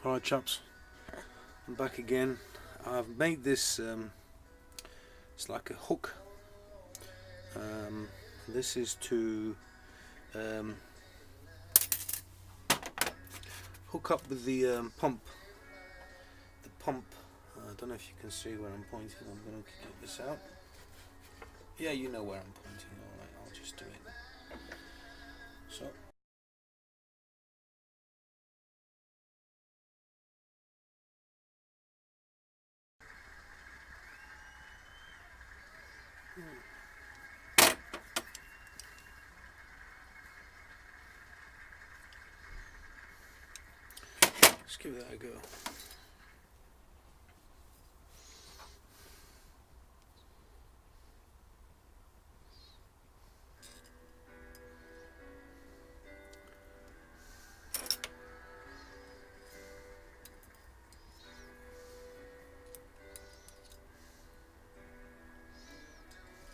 Alright chaps, I'm back again. I've made this, it's like a hook. This is to hook up with the pump. I don't know if you can see where I'm pointing. I'm going to get this out. Yeah, you know where I'm pointing. Alright, I'll just do it. So. Let's give that a go.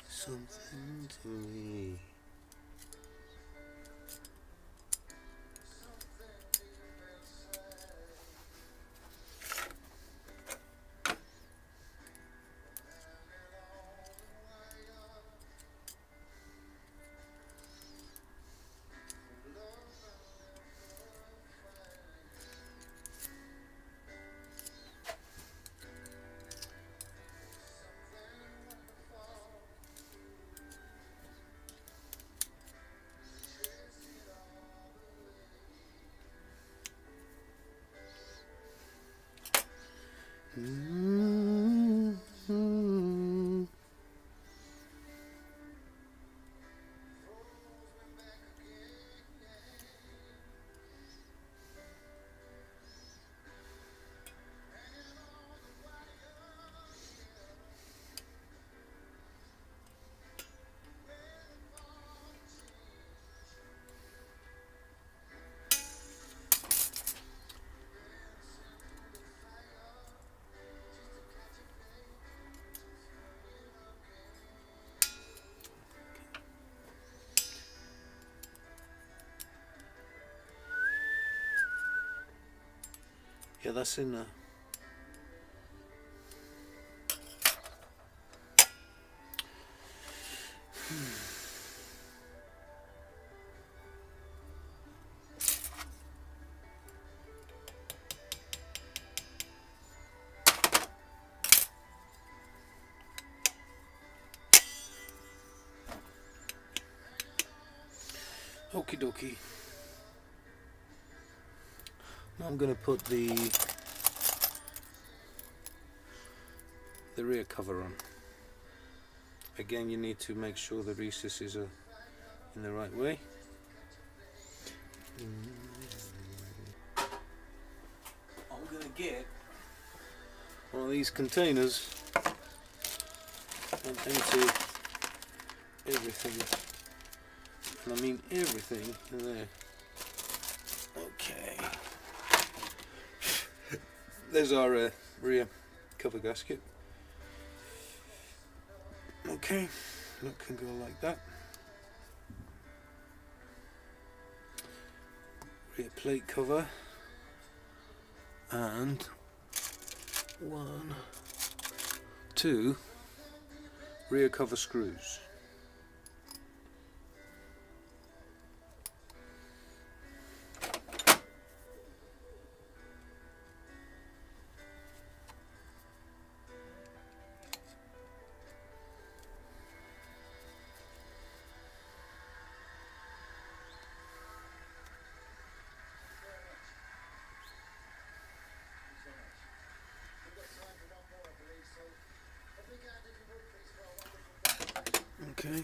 Something to me. Yeah, that's in there. Okie dokie. Now I'm going to put the rear cover on. Again, you need to make sure the recesses are in the right way. I'm going to get one of these containers and empty everything. And I mean everything in there. Okay. There's our rear cover gasket. Okay, that can go like that. Rear plate cover. And 1, 2 rear cover screws. Okay,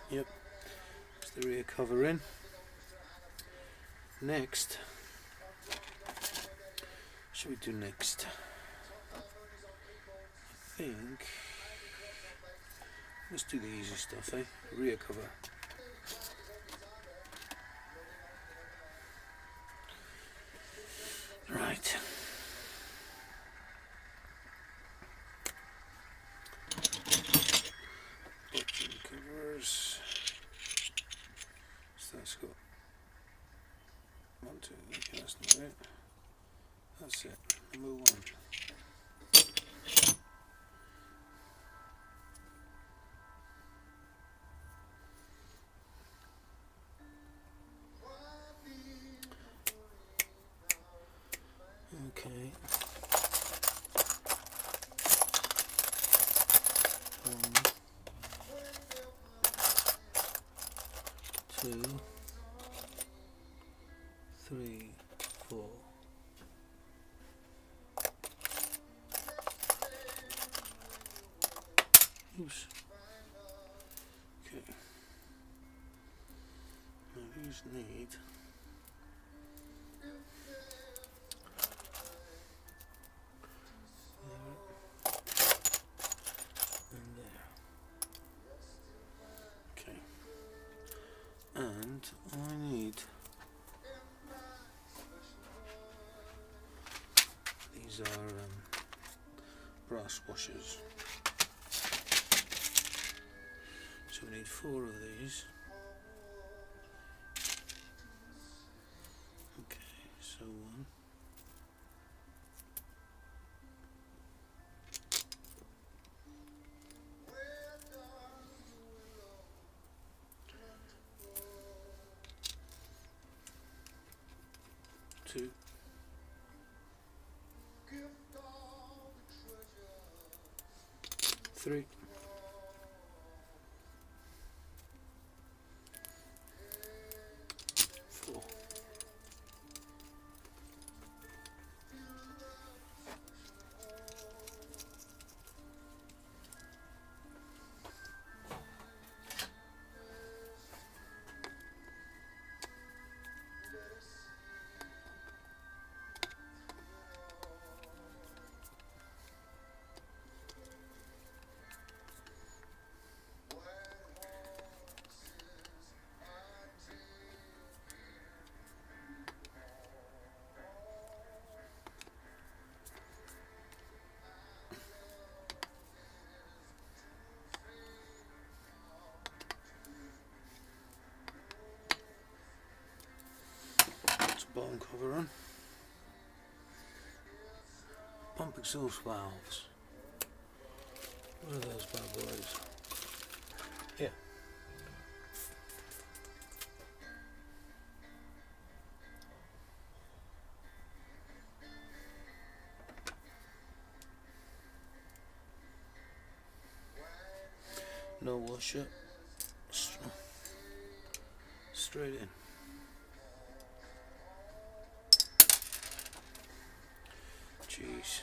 yep, it's the rear cover in. Next, what should we do next? I think, let's do the easy stuff, eh? Rear cover. Right. Button covers. So that's got 1, 2, okay, that's not it. That's it. Number 1. Okay. 1, 2, 3, 4. Oops. Okay. Now these need and there. Okay. And I need these are brass washers. So we need 4 of these. Okay, so 1. 2. 3. 4. Bottom cover on. Pump exhaust valves. What are those bad boys? Yeah. No washer. Straight in. Jeez.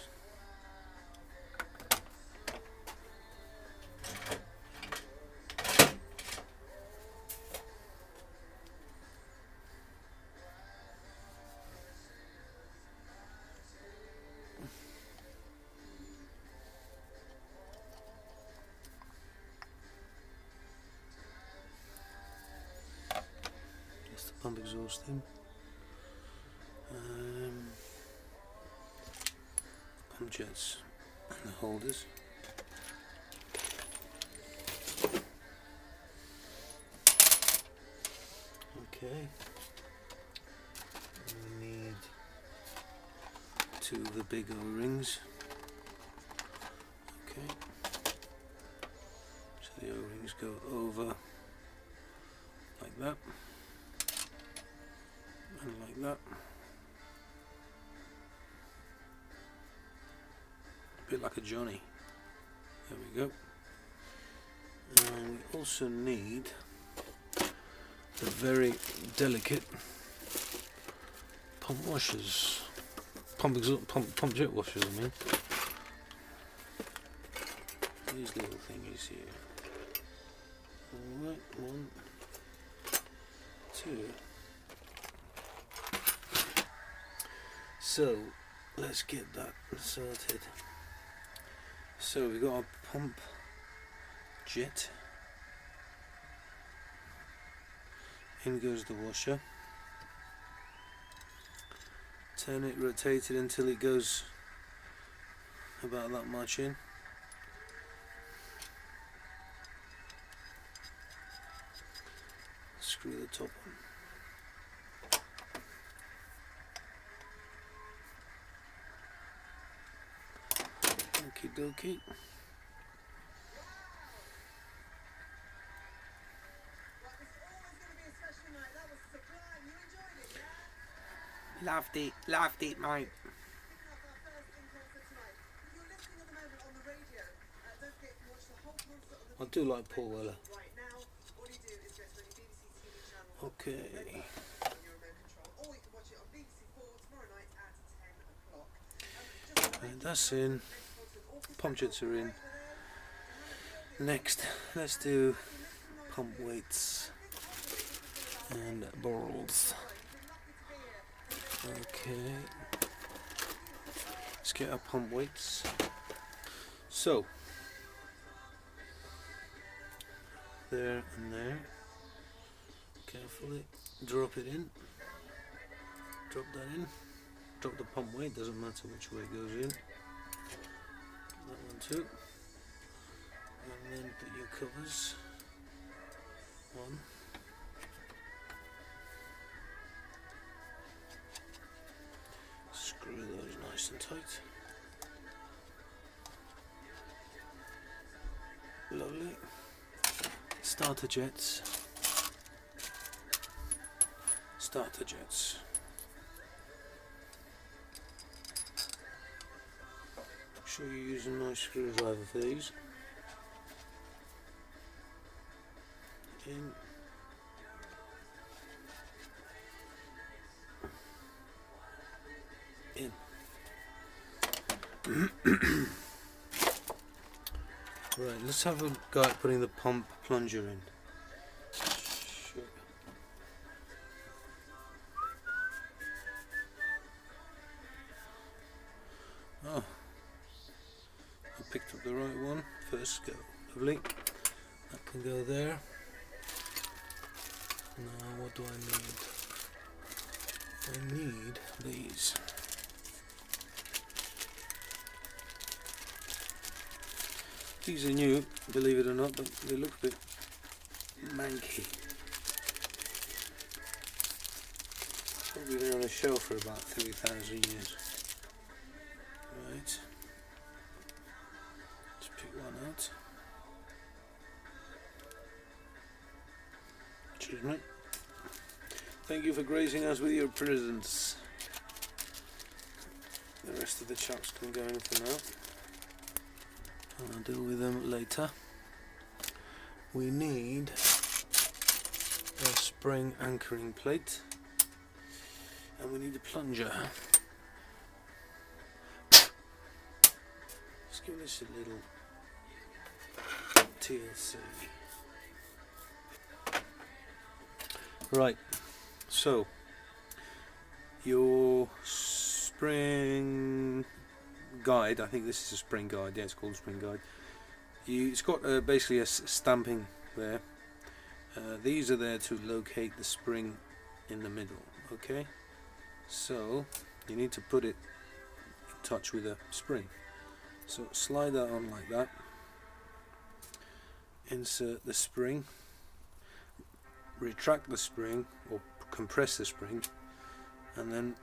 That's the pump exhaust thing. Pump jets and the holders. Okay. We need 2 of the big O-rings. Okay. So the O-rings go over like that and like that. A bit like a Johnny. There we go. And we also need the very delicate pump washers, pump jet washers. I mean, these little thingies here. All right, 1, 2. So let's get that sorted. So we've got our pump jet. In goes the washer. Turn it, rotate it until it goes about that much in. Screw the top on. Okie dokie. Loved it, mate. I do like Paul Weller. Okay. And that's in. Pump jets are in. Next, let's do pump weights and balls. Okay. Let's get our pump weights. So, there and there. Carefully drop it in. Drop that in. Drop the pump weight, doesn't matter which way it goes in. That one too. And then put your covers on. Screw those nice and tight. Lovely. Starter jets. Starter jets. Make sure you use a nice screwdriver for these. In. In. Right, let's have a go at putting the pump plunger in. Sure. Oh, I picked up the right one. First go. Lovely. That can go there. Now what do I need? I need these. These are new, believe it or not, but they look a bit manky. Probably they're on a shelf for about 3,000 years. Right. Let's pick one out. Excuse me. Thank you for gracing us with your presence. The rest of the chucks can go in for now. I'll deal with them later. We need a spring anchoring plate and we need a plunger. Let's give this a little TLC. Right, so your spring guide, I think this is a spring guide, yeah, it's called a spring guide. It's got basically a stamping there. These are there to locate the spring in the middle, okay? So you need to put it in touch with a spring. So slide that on like that. Insert the spring. Retract the spring or compress the spring, and then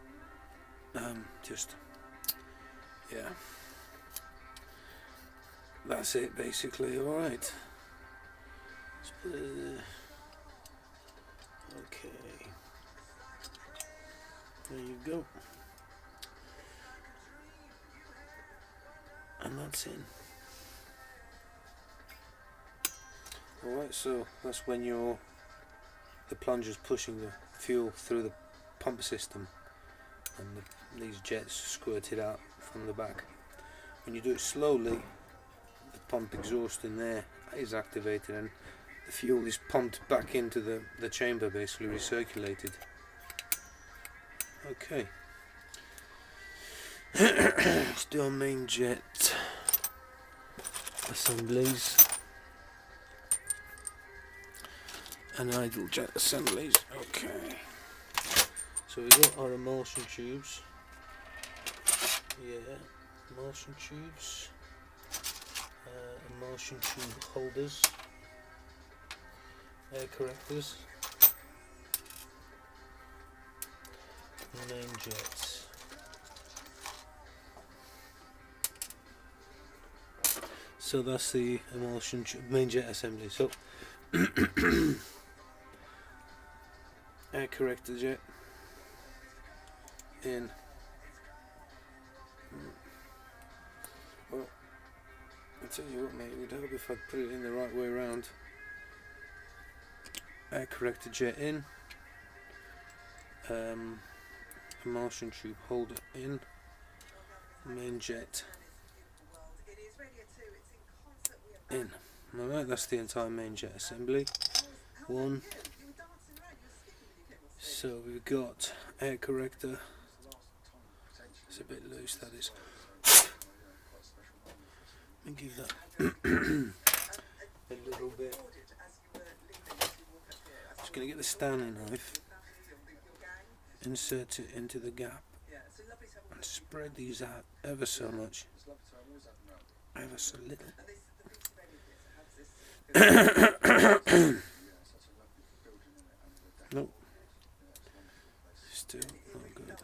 just, yeah, that's it basically. Alright, let's put it there. Okay, there you go, and that's in. Alright, so that's when the plunger's pushing the fuel through the pump system and these jets squirted out from the back. When you do it slowly, the pump exhaust in there is activated and the fuel is pumped back into the chamber, basically recirculated. Okay. Let's do our main jet assemblies. And idle jet assemblies. Okay. So we've got our emulsion tubes. Yeah, emulsion tubes. Emulsion tube holders. Air correctors. Main jets. So that's the emulsion main jet assembly. So air corrector jet in. Well, I'll tell you what, mate, it would help if I put it in the right way around. Air corrector jet in, emulsion tube holder in, main jet in. Alright, that's the entire main jet assembly. One. So we've got air corrector. It's a bit loose, that is. Let me give that a little bit. Just going to get the Stanley knife, insert it into the gap, and spread these out ever so much. Ever so little. Nope. Still not good.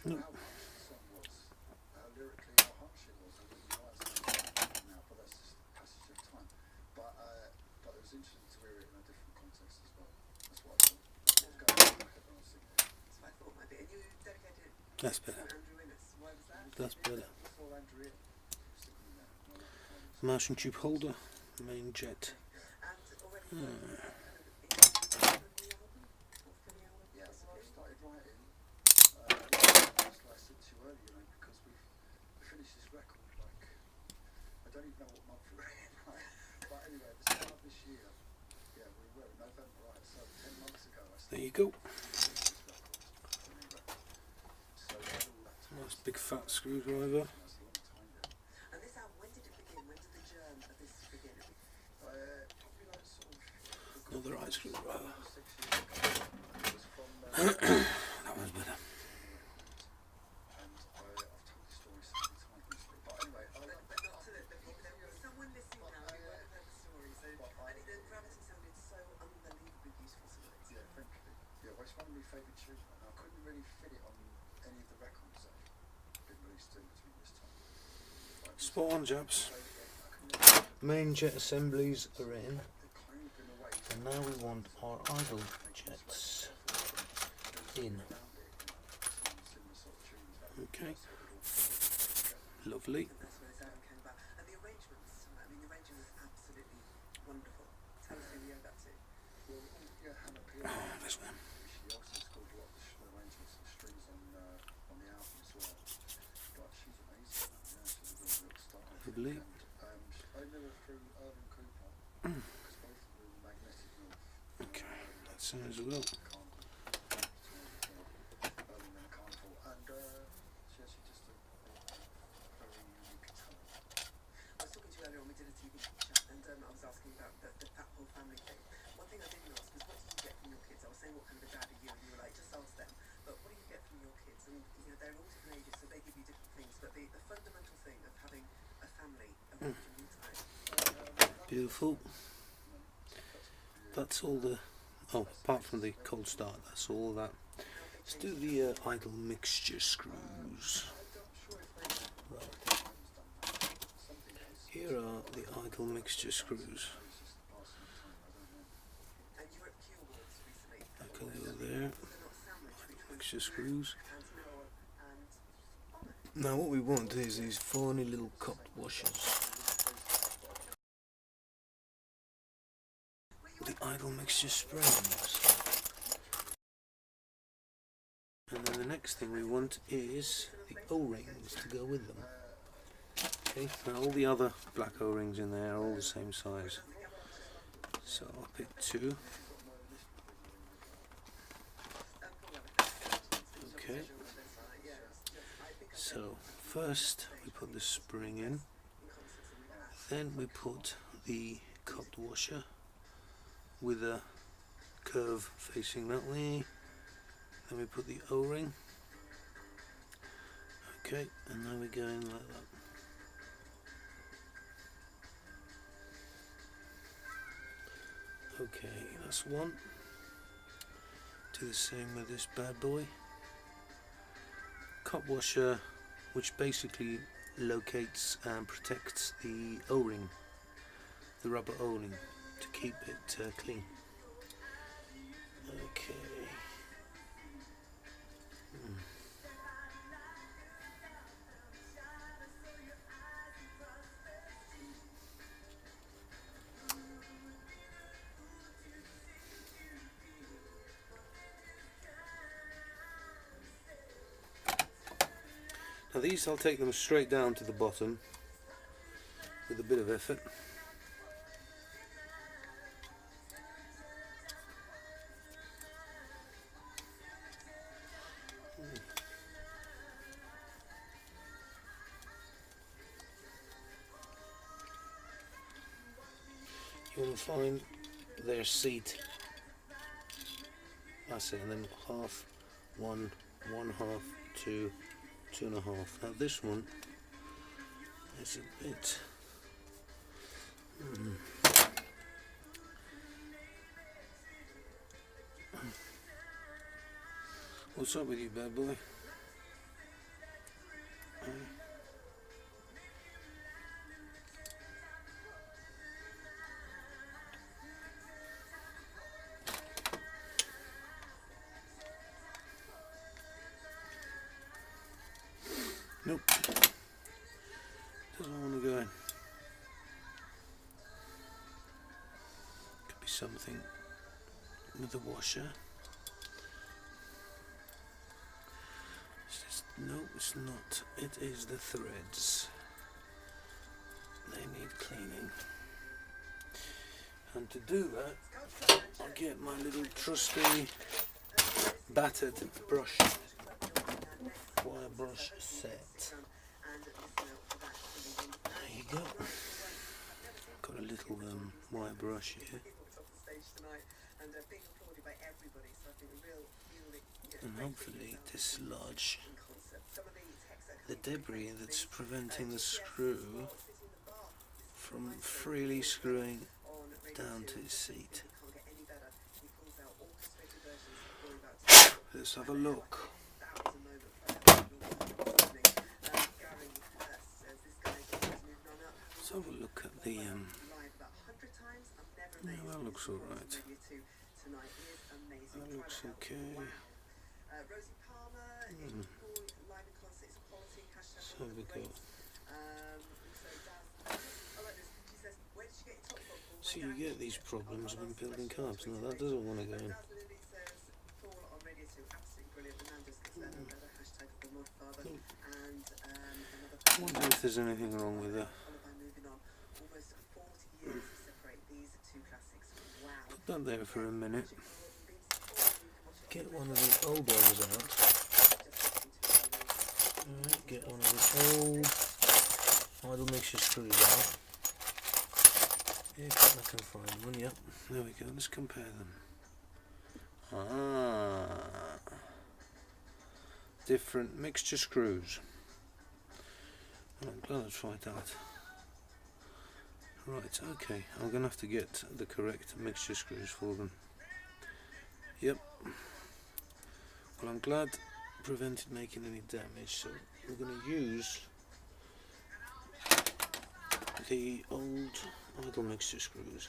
Nope. That's better. That's better. Emulsion tube holder, main jet. There you go. Nice big fat screwdriver. Another right screwdriver. That one's better. Spot on, chaps. Main jet assemblies are in, and now we want our idle jets in. Okay, lovely. Oh, this one. Lovely. Okay, that sounds well. Beautiful. That's all the, oh, apart from the cold start, that's all that. Let's do the idle mixture screws. Right. Here are the idle mixture screws. I can go there. Idle mixture screws. Now what we want is these funny little cup washers. The idle mixture springs. And then the next thing we want is the O-rings to go with them. Okay, now all the other black O-rings in there are all the same size. So I'll pick two. Okay. So first we put the spring in, then we put the cupped washer with a curve facing that way. Then we put the O-ring. Okay, and now we go in like that. Okay, that's one. Do the same with this bad boy. Cup washer, which basically locates and protects the O-ring, the rubber O-ring, to keep it clean. Okay. Now these, I'll take them straight down to the bottom with a bit of effort. You want to find their seat. That's it, and then half, one half, two, 2.5. Now this one is a bit What's up with you, bad boy? Nope. Doesn't want to go in. Could be something with the washer. No, it's not. It is the threads. They need cleaning. And to do that, I'll get my little trusty battered brush, wire brush set. There you go. Got a little wire brush here. And hopefully dislodge the debris that's preventing the screw from freely screwing down to its seat. Let's have a look. Let's have a look at the yeah, that looks alright. That looks okay. So we go. So you get these problems when building carbs. Now that doesn't want to go in. I wonder if there's anything wrong with that. Put that there for a minute. Get one of the old ones out. Alright, get one of the old idle mixture screws out. If I can find one, yep. There we go, let's compare them. Different mixture screws. I'm glad I tried that. Right, okay, I'm going to have to get the correct mixture screws for them. Yep. Well, I'm glad prevented making any damage, so we're going to use the old idle mixture screws.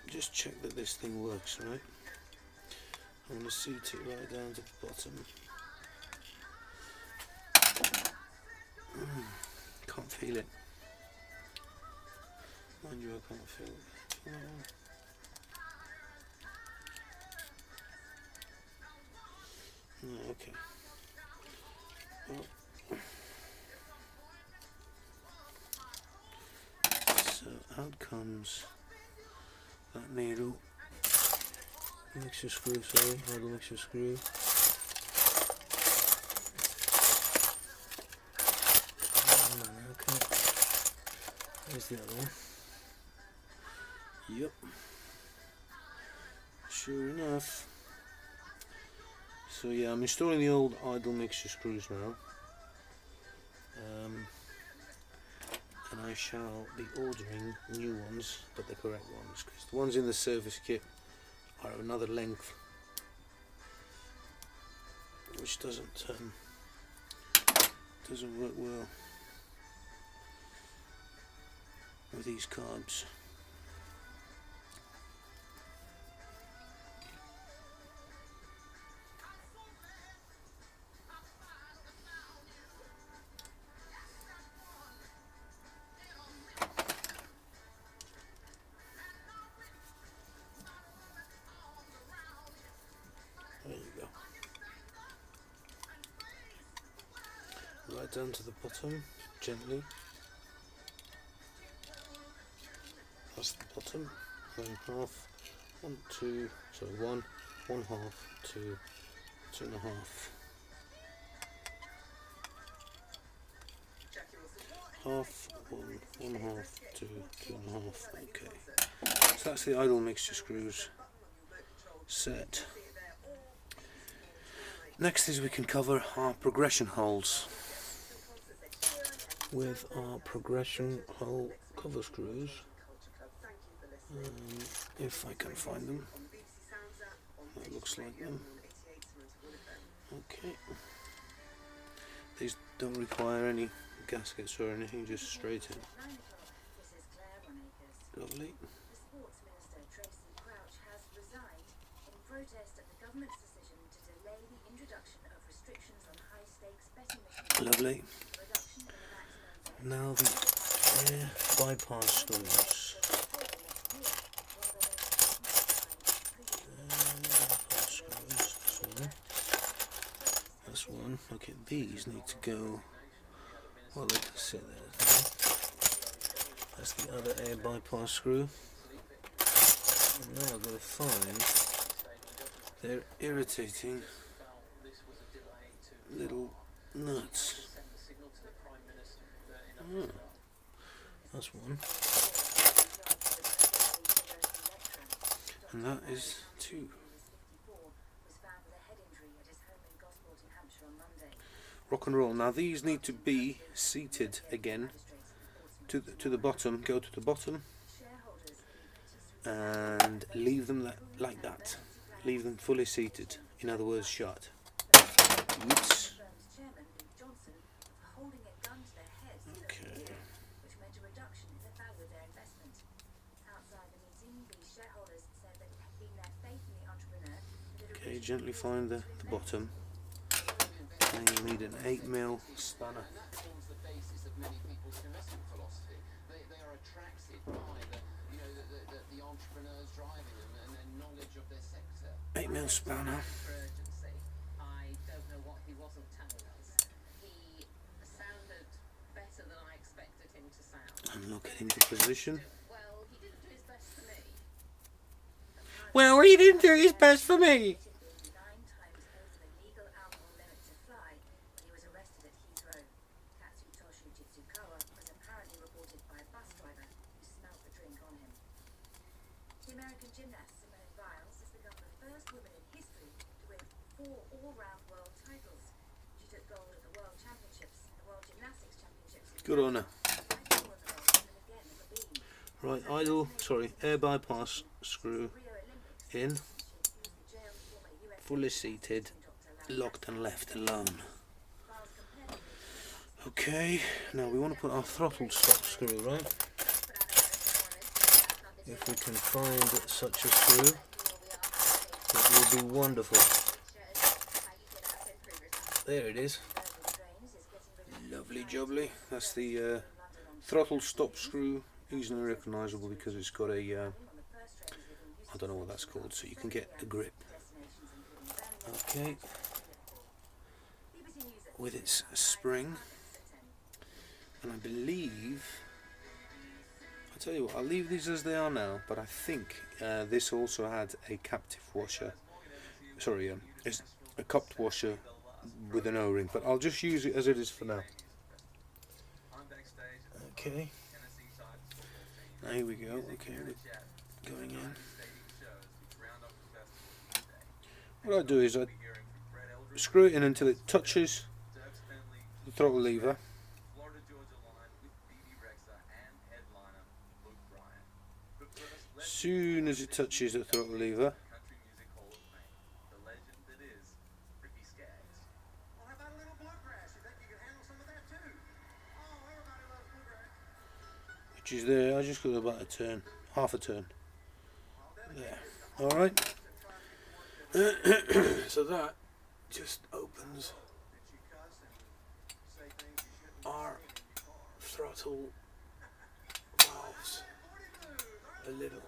Just check that this thing works, right? I'm going to seat it right down to the bottom. Can't feel it. Mind you, I can't feel it. No, okay. Well, so out comes that needle. Mixture screw, sorry, idle mixture screw. Okay. There's the other one. Yep. Sure enough. So yeah, I'm installing the old idle mixture screws now. and I shall be ordering new ones, but the correct ones, because the ones in the service kit are another length, which doesn't work well with these carbs. There you go. Right down to the bottom, gently. That's the bottom. Then half, one half, two and a half. Half, one half, two and a half. Okay. So that's the idle mixture screws set. Next is we can cover our progression holes with our progression hole cover screws. If I can find them. That looks like them. Okay. These don't require any gaskets or anything, just straight in. Lovely. Lovely. Now the air bypass screws. That's one. Okay, these need to go. Well, they can sit there. That's the other air bypass screw. And now I've got to find their irritating little nuts. Oh, that's one. And that is two. Rock and roll. Now these need to be seated again to the bottom. Go to the bottom and leave them like that. Leave them fully seated. In other words, shut. Oops. Okay. Okay, gently find the bottom. And you need an 8mm spanner. That forms the basis of many people's investment philosophy. They are attracted by the entrepreneurs driving them and their knowledge of their sector. 8mm spanner. I don't know what he wasn't telling us. He sounded better than I expected him to sound. And lock it into position. Well, he didn't do his best for me. Well, he didn't do his best for me. Good on her. Right, air bypass screw in, fully seated, locked and left alone. Okay, now we want to put our throttle stop screw, right? If we can find such a screw, it will be wonderful. There it is. Lovely jubbly. That's the throttle stop screw, easily recognisable because it's got a I don't know what that's called, so you can get a grip. Okay, with its spring, and I believe, I'll tell you what, I'll leave these as they are now, but I think this also had a captive washer, sorry, it's a cupped washer with an O-ring, but I'll just use it as it is for now. Okay, now here we go. Okay, we're going in. What I do is I screw it in until it touches the throttle lever, soon as it touches the throttle lever, which is there, I just got about a turn, half a turn. There. Alright. So that just opens our throttle valves a little.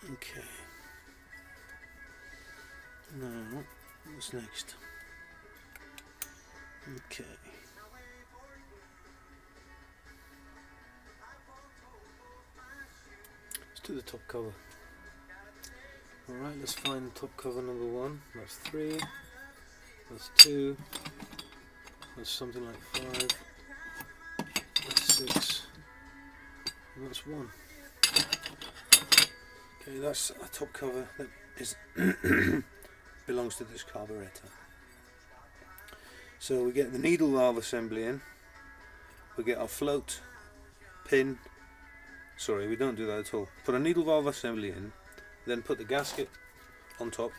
Okay. Now, what's next? Okay. Let's do the top cover. Alright, let's find top cover number 1. That's 3. That's 2. That's something like 5. That's 6. And that's 1. Okay, that's a top cover that is belongs to this carburetor. So we get the needle valve assembly in. We get our float pin. Sorry, we don't do that at all. Put a needle valve assembly in. Then put the gasket on top,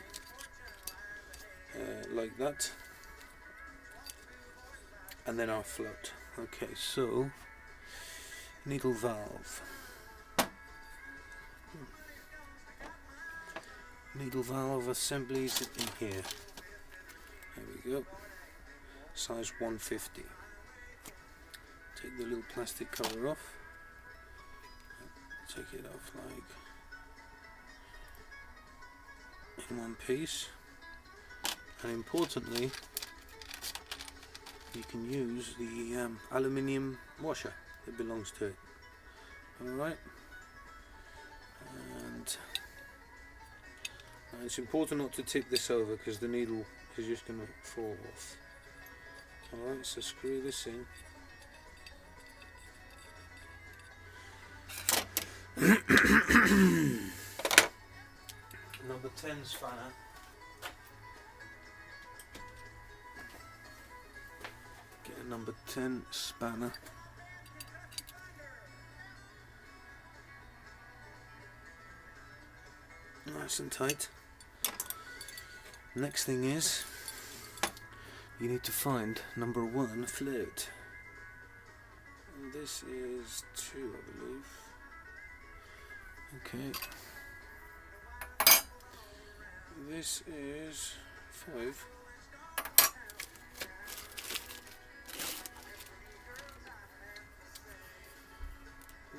like that, and then our float. Okay, so needle valve. Needle valve assemblies in here. There we go. Size 150. Take the little plastic cover off. Take it off like in one piece, and importantly you can use the aluminium washer that belongs to it. Alright, and it's important not to tip this over because the needle is just going to fall off. Alright, so screw this in. Number 10 spanner. Get a number 10 spanner. Nice and tight. Next thing is you need to find number 1 float. And this is 2, I believe. Okay. This is 5.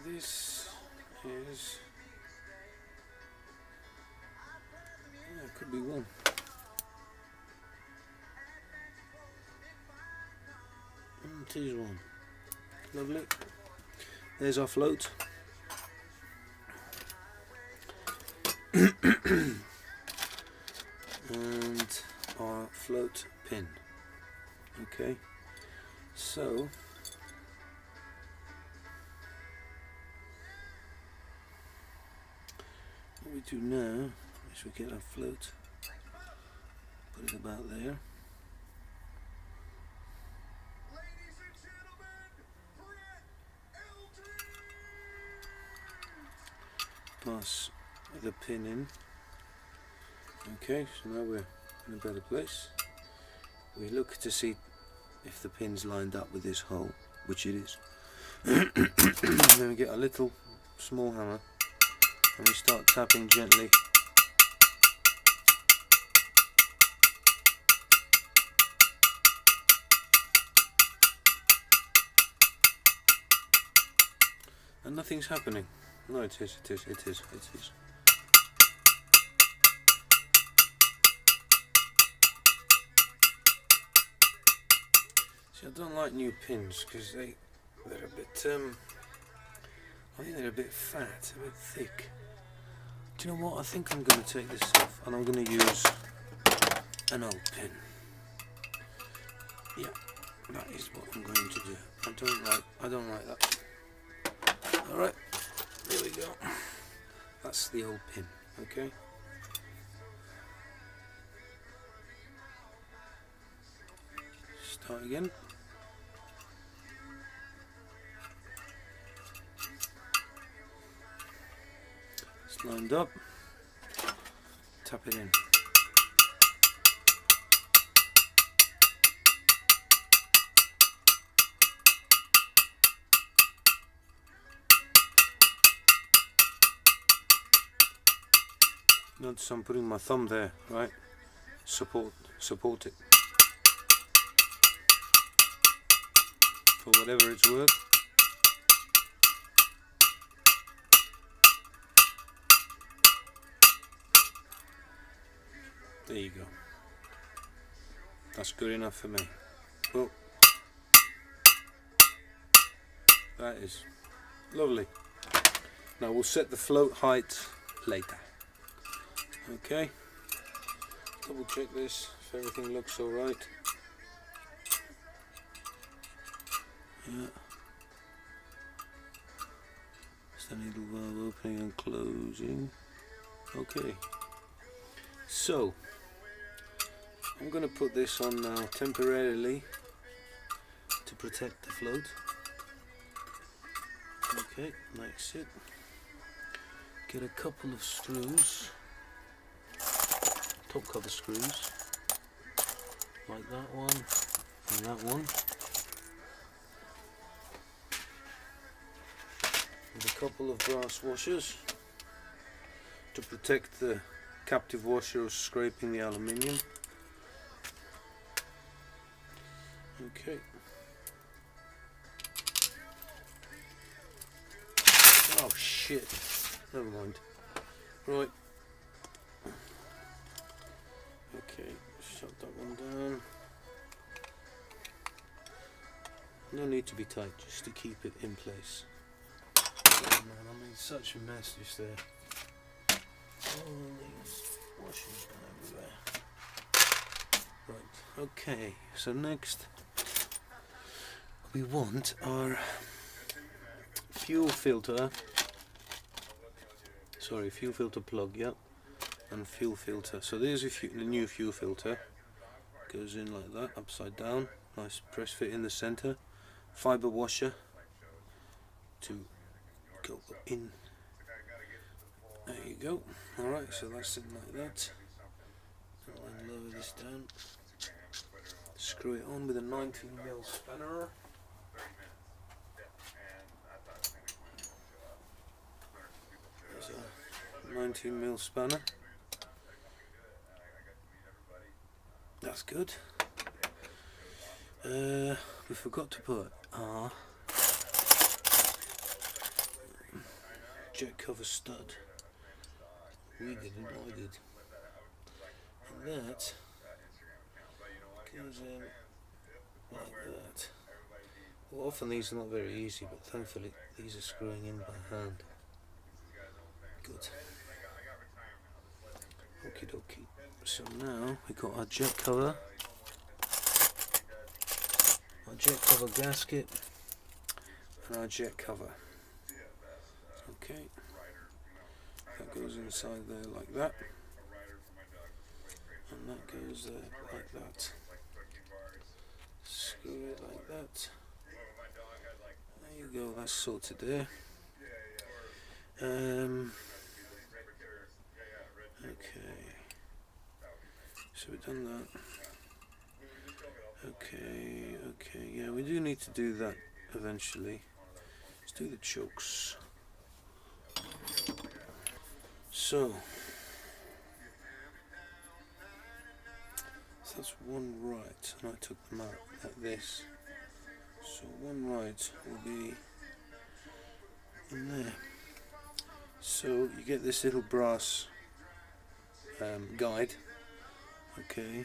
This is, yeah, it could be 1. It is 1. Lovely. There's our float. And our float pin. Okay, so what we do now is we get our float, put it about there. Pass the pin in. Okay, so now we're in a better place. We look to see if the pin's lined up with this hole, which it is. And then we get a little small hammer and we start tapping gently. And nothing's happening. No, it is. See, I don't like new pins because they're a bit, I think they're a bit fat, a bit thick. Do you know what? I think I'm going to take this off and I'm going to use an old pin. Yeah, that is what I'm going to do. I don't like that. Alright, there we go. That's the old pin, okay? Start again. lined up, tap it in. Notice I'm putting my thumb there, right? Support it for whatever it's worth. There you go. That's good enough for me. Well, that is lovely. Now we'll set the float height later. Okay. Double check this if everything looks alright. Yeah. It's the needle valve opening and closing. Okay. So I'm going to put this on now temporarily to protect the float. Okay, that's it. Get a couple of screws, top cover screws, like that one and that one, and a couple of brass washers to protect the captive washer of scraping the aluminium. Okay. Oh shit. Never mind. Right. Okay, shut that one down. No need to be tight, just to keep it in place. Oh man, I made such a mess just there. All these washers gone everywhere. Right, okay, so next we want our fuel filter plug, yep, and fuel filter. So there's the new fuel filter, goes in like that, upside down, nice press fit in the center, fiber washer to go in. There you go. Alright, so that's in like that, and then lower this down, screw it on with a 19mm spanner. There's a 19mm spanner. That's good. We forgot to put our jet cover stud. We didn't, I did. And that goes in like that. Well, often these are not very easy, but thankfully these are screwing in by hand. Good. Okie dokie. So now we've got our jet cover gasket, and our jet cover. Okay. That goes inside there like that, and that goes there like that. Screw it like that. There you go, that's sorted there. Okay, so we've done that. Okay, yeah, we do need to do that eventually. Let's do the chokes. So that's one right, and I took them out like this. So one right will be in there. So you get this little brass guide, okay,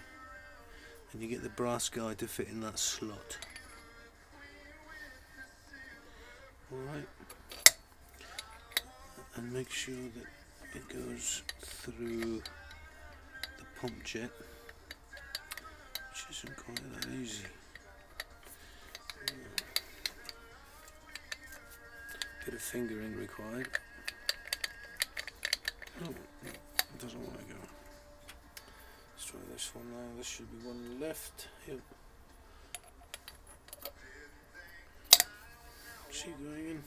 and you get the brass guide to fit in that slot. Alright, and make sure that it goes through the pump jet, which isn't quite that easy. Bit of fingering required. Oh, it doesn't want to go. Let's try this one now. There should be one left. Yep. See going in.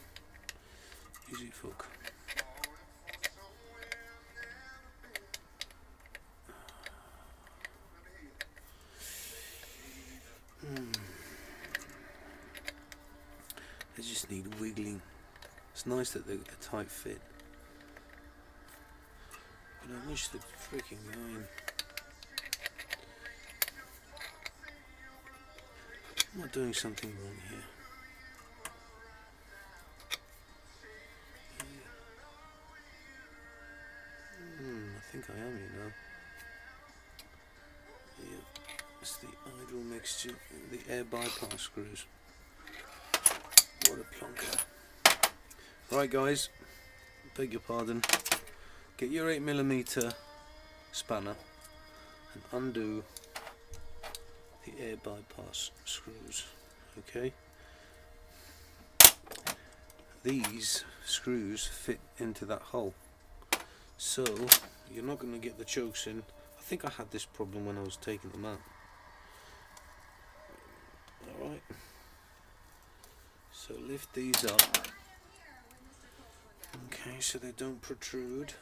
Easy fuck. They just need wiggling. It's nice that they're a tight fit, but I wish they'd freaking go in. Am I doing something wrong here? I think I am, you know. Yeah, it's the idle mixture, the air bypass screws. What a plonker. Right guys, beg your pardon. Get your 8mm spanner and undo the air bypass screws. Okay. These screws fit into that hole, so you're not going to get the chokes in. I think I had this problem when I was taking them out. Alright, so lift these up, okay, so they don't protrude,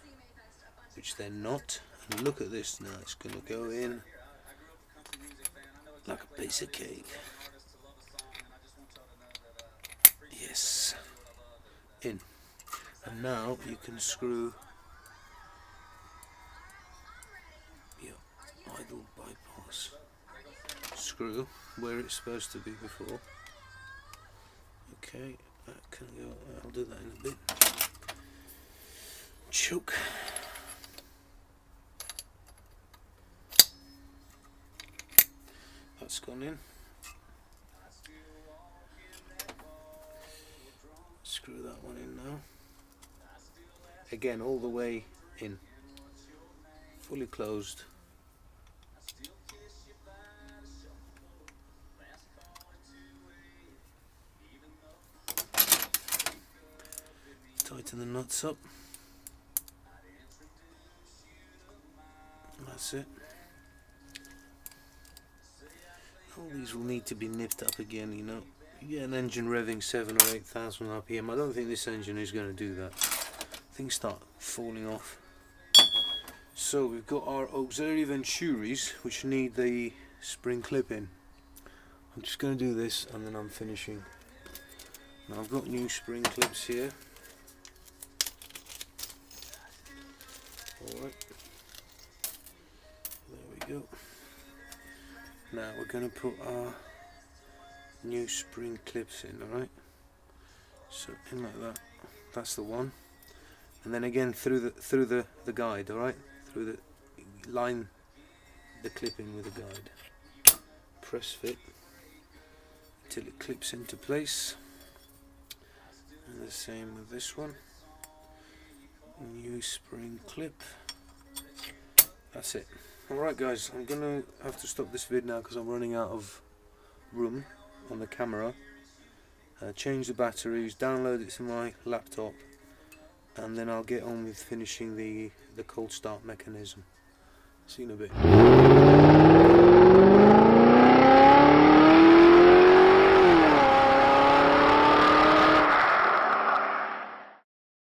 which they're not. And look at this now, it's going to go in like a piece of cake. Yes, in. And now you can screw your idle bypass screw where it's supposed to be before. Okay, that can go. I'll do that in a bit. Choke. That's gone in. Screw that one in now. Again, all the way in. Fully closed. Tighten the nuts up. That's it. All these will need to be nipped up again, you know. You get an engine revving 7,000 or 8,000 RPM. I don't think this engine is going to do that. Things start falling off. So we've got our auxiliary venturis, which need the spring clip in. I'm just going to do this and then I'm finishing. Now I've got new spring clips here. Alright, there we go. Now we're going to put our new spring clips in, alright? So in like that, that's the one. And then again through the guide, alright? Through the line the clip in with the guide. Press fit until it clips into place. And the same with this one. New spring clip. That's it. Alright guys, I'm gonna have to stop this vid now because I'm running out of room on the camera. Change the batteries, download it to my laptop, and then I'll get on with finishing the cold start mechanism. See you in a bit.